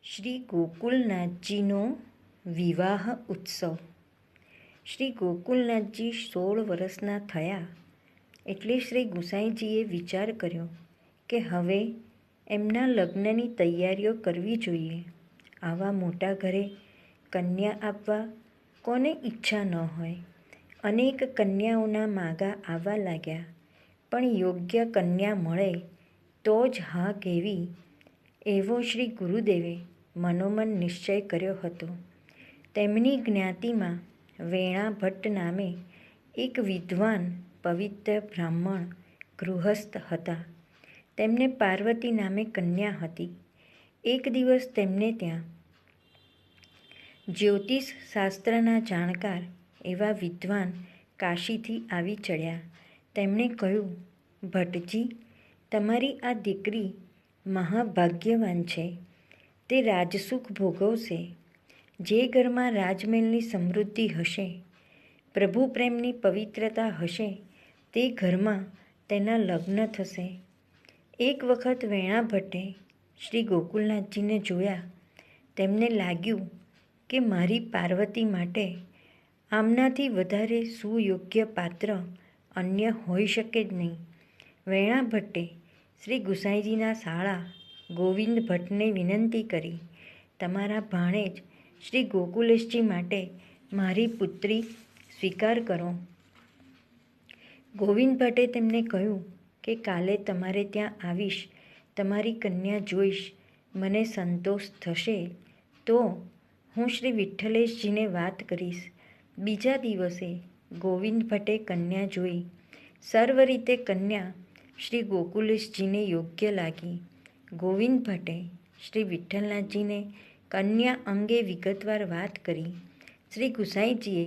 શ્રી ગોકુલનાથજીનો વિવાહ ઉત્સવ. શ્રી ગોકુલનાથજી 16 વર્ષના થયા એટલે શ્રી ગુસાઈજીએ વિચાર કર્યો કે હવે એમના લગ્નની તૈયારીઓ કરવી જોઈએ. આવા મોટા ઘરે કન્યા આપવા કોને ઈચ્છા ન હોય. અનેક કન્યાઓના માગા આવવા લાગ્યા, પણ યોગ્ય કન્યા મળે તો જ હા કહેવી એવો શ્રી ગુરુદેવે મનોમન નિશ્ચય કર્યો હતો. તેમની જ્ઞાતિમાં વેણા ભટ્ટ નામે એક વિદ્વાન પવિત્ર બ્રાહ્મણ ગૃહસ્થ હતા. તેમને પાર્વતી નામે કન્યા હતી. એક દિવસ તેમને ત્યાં જ્યોતિષ શાસ્ત્રના જાણકાર એવા વિદ્વાન કાશીથી આવી ચડ્યા. તેમણે કહ્યું, ભટ્ટજી, તમારી આ દીકરી મહાભાગ્યવાન છે. તે રાજસુખ ભોગવશે. જે ઘરમાં રાજમહેલની સમૃદ્ધિ હશે, પ્રભુ પ્રેમની પવિત્રતા હશે, તે ઘરમાં તેના લગ્ન થશે. એક વખત વેણા ભટ્ટે શ્રી ગોકુલનાથજીને જોયા. તેમને લાગ્યું કે મારી પાર્વતી માટે આમનાથી વધારે સુયોગ્ય પાત્ર અન્ય હોઈ શકે જ નહીં. વેણા ભટ્ટે શ્રી ગુસાઈજીના શાળા ગોવિંદ ભટ્ટને વિનંતી કરી, તમારા ભાણેજ શ્રી ગોકુલેશજી માટે મારી પુત્રી સ્વીકાર કરો. ગોવિંદ ભટ્ટે તેમને કહ્યું કે કાલે તમારે ત્યાં આવીશ, તમારી કન્યા જોઈશ. મને સંતોષ થશે તો હું શ્રી વિઠ્ઠલેશજીને વાત કરીશ. બીજા દિવસે ગોવિંદ ભટ્ટે કન્યા જોઈ. સર્વ રીતે કન્યા શ્રી ગોકુલેશજીને યોગ્ય લાગી. ગોવિંદ ભટ્ટે શ્રી વિઠ્ઠલનાથજીને કન્યા અંગે વિગતવાર વાત કરી. શ્રી ગુસાઈજીએ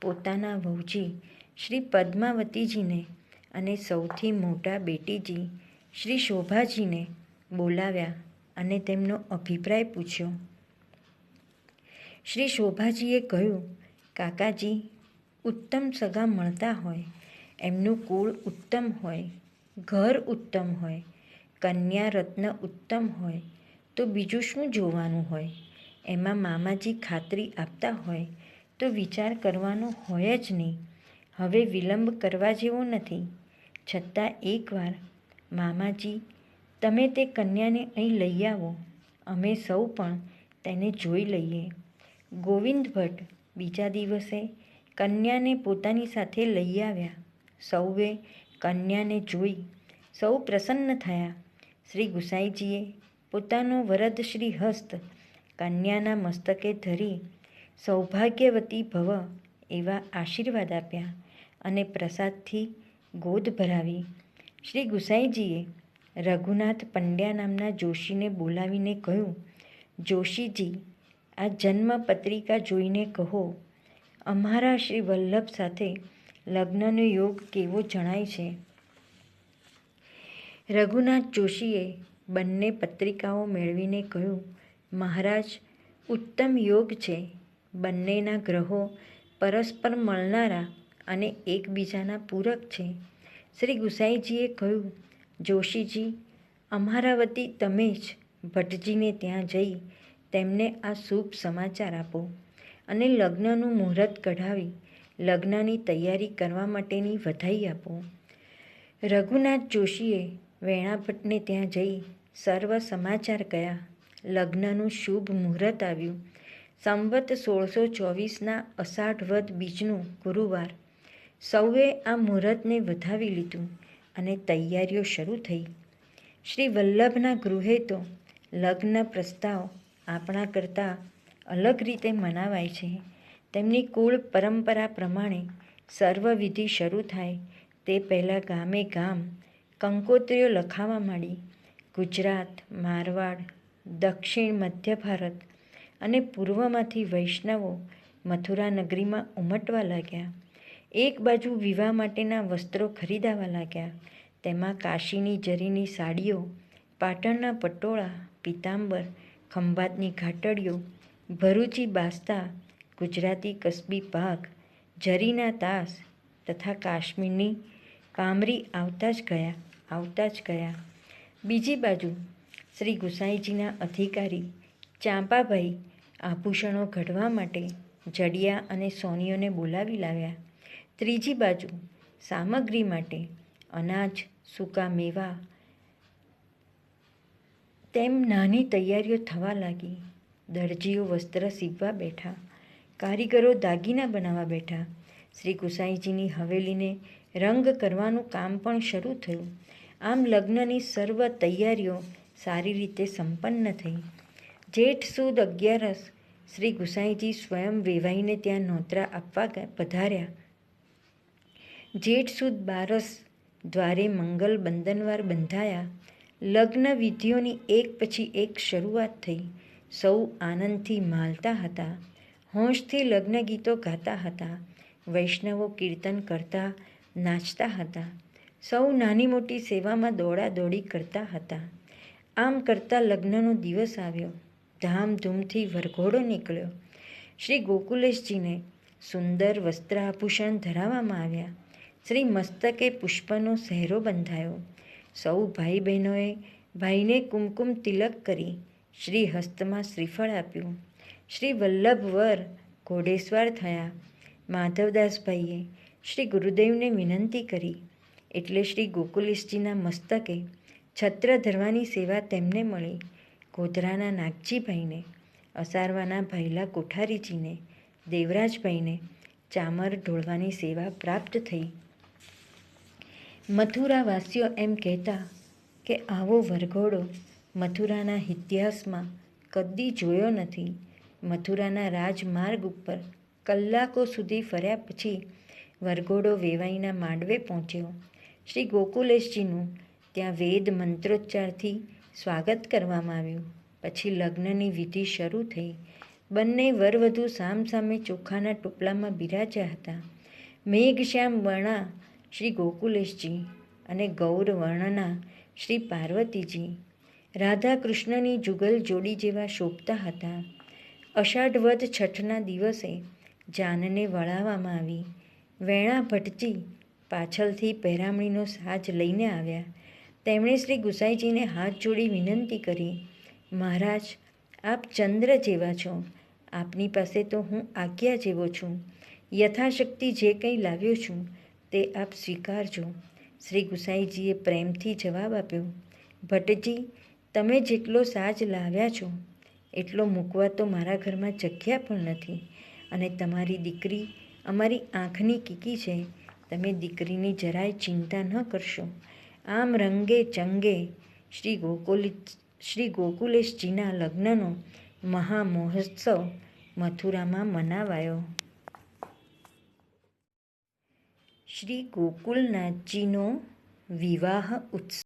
પોતાના વહુજી શ્રી પદ્માવતીજીને અને સૌથી મોટા બેટીજી શ્રી શોભાજીને બોલાવ્યા અને તેમનો અભિપ્રાય પૂછ્યો. શ્રી શોભાજીએ કહ્યું, કાકાજી, ઉત્તમ સગા મળતા હોય, એમનું કુળ ઉત્તમ હોય, ઘર ઉત્તમ હોય, કન્યા રત્ન ઉત્તમ હોય તો બીજું શું જોવાનું હોય. એમાં મામાજી ખાતરી આપતા હોય તો વિચાર કરવાનો હોય જ નહીં. હવે વિલંબ કરવા જેવો નથી. છતાં એકવાર મામાજી, તમે તે કન્યાને અહીં લઈ આવો. અમે સૌ પણ તેને જોઈ લઈએ. ગોવિંદ ભટ્ટ બીજા દિવસે કન્યાને પોતાની સાથે લઈ આવ્યા. સૌએ કન્યાને જોઈ સૌ પ્રસન્ન થયા. શ્રી ગુસાઈજીએ પોતાનો વરદશ્રી હસ્ત કન્યાના મસ્તકે ધરી સૌભાગ્યવતી ભવ એવા આશીર્વાદ આપ્યા અને પ્રસાદથી ગોદ ભરાવી. શ્રી ગુસાઈજીએ રઘુનાથ પંડ્યા નામના જોશીને બોલાવીને કહ્યું, જોશીજી, આ જન્મ પત્રિકા જોઈને કહો, અમારા શ્રી વલ્લભ સાથે લગ્નનો યોગ કેવો જણાય છે. રઘુનાથ જોશીએ બંને પત્રિકાઓ મેળવીને કહ્યું, મહારાજ, ઉત્તમ યોગ છે. બંનેના ગ્રહો પરસ્પર મળનારા અને એકબીજાના પૂરક છે. શ્રી ગુસાઈજીએ કહ્યું, જોશીજી, અમારા વતી તમે જ ભટ્ટજીને ત્યાં જઈ તેમને આ શુભ સમાચાર આપો અને લગ્નનું મુહૂર્ત કઢાવી લગ્નની તૈયારી કરવા માટેની વધાઈ આપો. રઘુનાથ જોશીએ વેણા ભટ્ટને ત્યાં જઈ સર્વ સમાચાર કહ્યા. લગ્નનું શુભ મુહૂર્ત આવ્યું. સંવત 1624ના અષાઢ વદ બીજનું ગુરુવાર. સૌએ આ મુહૂર્તને વધાવી લીધું અને તૈયારીઓ શરૂ થઈ. શ્રી વલ્લભના ગૃહે તો લગ્ન પ્રસ્તાવ આપણા કરતાં અલગ રીતે મનાવાય છે. તેમની કુળ પરંપરા પ્રમાણે સર્વ વિધિ શરૂ થાય તે પહેલાં ગામે ગામ કંકોત્રીઓ લખાવા માંડી. ગુજરાત, મારવાડ, દક્ષિણ મધ્ય ભારત અને પૂર્વમાંથી વૈષ્ણવો મથુરા નગરીમાં ઉમટવા લાગ્યા. એક બાજુ વિવાહ માટેના વસ્ત્રો ખરીદાવા લાગ્યા. તેમાં કાશીની જરીની સાડીઓ, પાટણના પટોળા, પીતાંબર, ખંભાતની ઘાટડીઓ, ભરૂચી બાસ્તા, ગુજરાતી કસબી પાઘ, જરીના તાસ તથા કાશ્મીરની કામરી આવતા જ ગયા. બીજી બાજુ શ્રી ગુસાઈજીના અધિકારી ચાંપાભાઈ આભૂષણો ઘડવા માટે જડિયા અને સોનીઓને બોલાવી લાવ્યા. ત્રીજી બાજુ સામગ્રી માટે અનાજ, સૂકા મેવા તેમ નાની તૈયારીઓ થવા લાગી. દરજીઓ વસ્ત્ર સીવવા બેઠા, કારીગરો દાગીના બનાવવા બેઠા. શ્રી ગુસાઈજીની હવેલીને રંગ કરવાનું કામ પણ શરૂ થયું. આમ લગ્નની સર્વ તૈયારીઓ સારી રીતે સંપન્ન થઈ. જેઠ સુદ 11 શ્રી ગુસાઈજી સ્વયં વેવાઈને ત્યાં નોતરા આપવા પધાર્યા. જેઠ સુદ 12 દ્વારે મંગલ બંધનવાર બંધાયા. લગ્ન વિધિઓની એક પછી એક શરૂઆત થઈ. સૌ આનંદથી માલતા હતા. હોંશથી લગ્ન ગીતો ગાતા હતા. વૈષ્ણવો કીર્તન કરતા, નાચતા હતા. સૌ નાની મોટી સેવામાં દોડાદોડી કરતા હતા. આમ કરતાં લગ્નનો દિવસ આવ્યો. ધામધૂમથી વરઘોડો નીકળ્યો. શ્રી ગોકુલેશજીને સુંદર વસ્ત્રાભૂષણ ધરાવવામાં આવ્યા. શ્રી મસ્તકે પુષ્પનો સહેરો બંધાયો. સૌ ભાઈ બહેનોએ ભાઈને કુમકુમ તિલક કરી શ્રી હસ્તમાં શ્રીફળ આપ્યું. શ્રી વલ્લભવર ઘોડેસવાર થયા. માધવદાસભાઈએ શ્રી ગુરુદેવને વિનંતી કરી એટલે શ્રી ગોકુલેશજીના મસ્તકે છત્ર ધરવાની સેવા તેમને મળી. ગોધરાના નાગજીભાઈને, અસારવાના ભાઈલા કોઠારીજીને, દેવરાજભાઈને ચામર ઢોળવાની સેવા પ્રાપ્ત થઈ. મથુરાવાસીઓ એમ કહેતા કે આવો વરઘોડો મથુરાના ઇતિહાસમાં કદી જોયો નથી. મથુરાના રાજમાર્ગ ઉપર કલાકો સુધી ફર્યા પછી વરઘોડો વેવાઈના માંડવે પહોંચ્યો. શ્રી ગોકુલેશજીનું ત્યાં વેદ મંત્રોચ્ચારથી સ્વાગત કરવામાં આવ્યું. પછી લગ્નની વિધિ શરૂ થઈ. બંને વરવધુ સામસામે ચોખાના ટોપલામાં બિરાજ્યા હતા. મેઘશ્યામ વર્ણા શ્રી ગોકુલેશજી અને ગૌર વર્ણના શ્રી પાર્વતીજી રાધા કૃષ્ણની જુગલ જોડી જેવા શોભતા હતા. અષાઢ વદ છઠના દિવસે જાનને વળાવવામાં આવી. વેણા ભટ્ટજી પાછળથી પહેરામણીનો સાજ લઈને આવ્યા. તેમણે શ્રી ગુસાઈજીને હાથ જોડી વિનંતી કરી, મહારાજ, આપ ચંદ્ર જેવા છો. આપની પાસે તો હું આજ્ઞા જેવો છું. યથાશક્તિ જે કંઈ લાવ્યો છું તે આપ સ્વીકારજો. શ્રી ગુસાઈજીએ પ્રેમથી જવાબ આપ્યો, ભટ્ટજી, તમે જેટલો સાજ લાવ્યા છો એટલો મૂકવા તો મારા ઘરમાં જગ્યા પણ નથી. અને તમારી દીકરી અમારી આંખની કીકી છે. તમે દીકરીની જરાય ચિંતા ન કરશો. આમ રંગે ચંગે શ્રી ગોકુલેશજીના લગ્નનો મહામહોત્સવ મથુરામાં મનાવાયો. શ્રી ગોકુલનાથજીનો વિવાહ ઉત્સવ.